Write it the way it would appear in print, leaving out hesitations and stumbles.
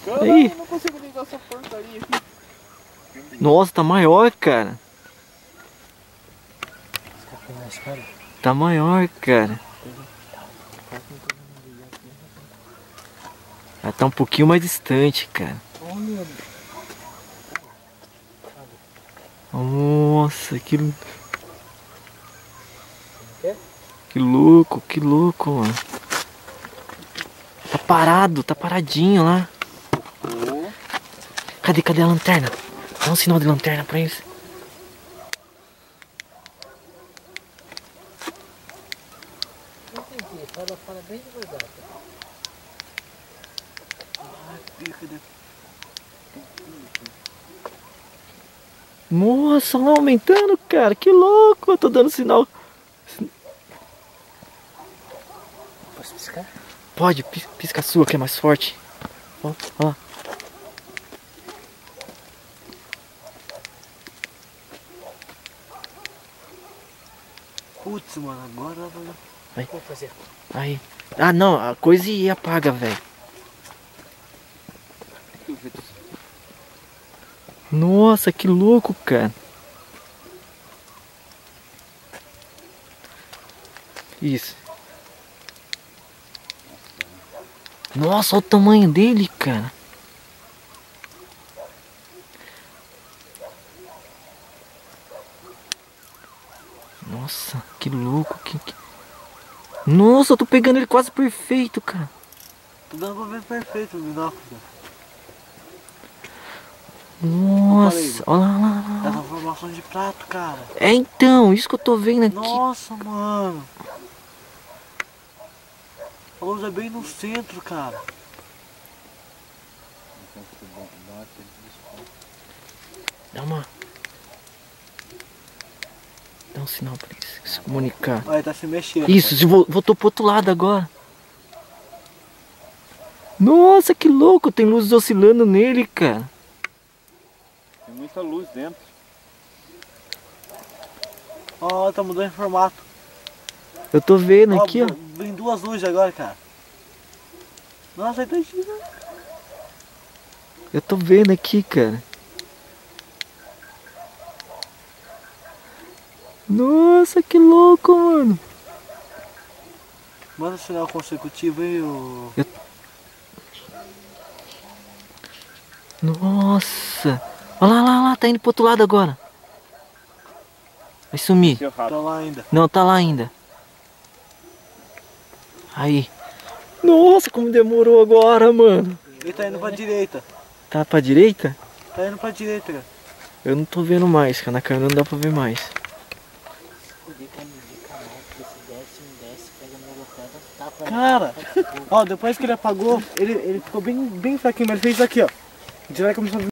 Caramba, Aí. eu não consigo ligar essa porcaria aqui. Nossa, tá maior, cara. Tá maior, cara. Ela tá um pouquinho mais distante, cara. Olha. Nossa, que louco, mano. Tá paradinho lá. Cadê a lanterna? Dá um sinal de lanterna pra eles. Não entendi, fala bem devagar. Nossa, lá aumentando, cara. Que louco. Eu tô dando sinal. Posso piscar? Pode, pisca a sua que é mais forte. Ó lá. Putz, mano, agora vai. Vai. Vou fazer. Aí. Ah, não. A coisa e apaga, velho. Nossa, que louco, cara. Isso. Nossa, olha o tamanho dele, cara. Nossa, que louco. Nossa, eu tô pegando ele quase perfeito, cara. Tô dando pra ver perfeito o binóculo. Nossa, olha lá. Essa formação de prato, cara. É então, isso que eu tô vendo aqui. Nossa, mano. A luz é bem no centro, cara. Dá um sinal pra eles se comunicar. Olha, tá se mexendo. Isso, voltou pro outro lado agora. Nossa, que louco, tem luzes oscilando nele, cara. Tem muita luz dentro. Ó, tá mudando de formato. Eu tô vendo aqui, ó. Vem duas luzes agora, cara. Nossa, aí tá girando. Eu tô vendo aqui, cara. Nossa, que louco, mano. Manda sinal consecutivo aí, o... Nossa. Olha lá, tá indo pro outro lado agora. Vai sumir. Tá lá ainda. Não, tá lá ainda. Aí. Nossa, como demorou agora, mano. Ele tá indo pra direita. Tá pra direita? Tá indo pra direita, cara. Eu não tô vendo mais, cara. Na câmera não dá pra ver mais. Cara, ó, depois que ele apagou, ele ficou bem fraquinho, mas ele fez aqui, ó. A gente vai começar a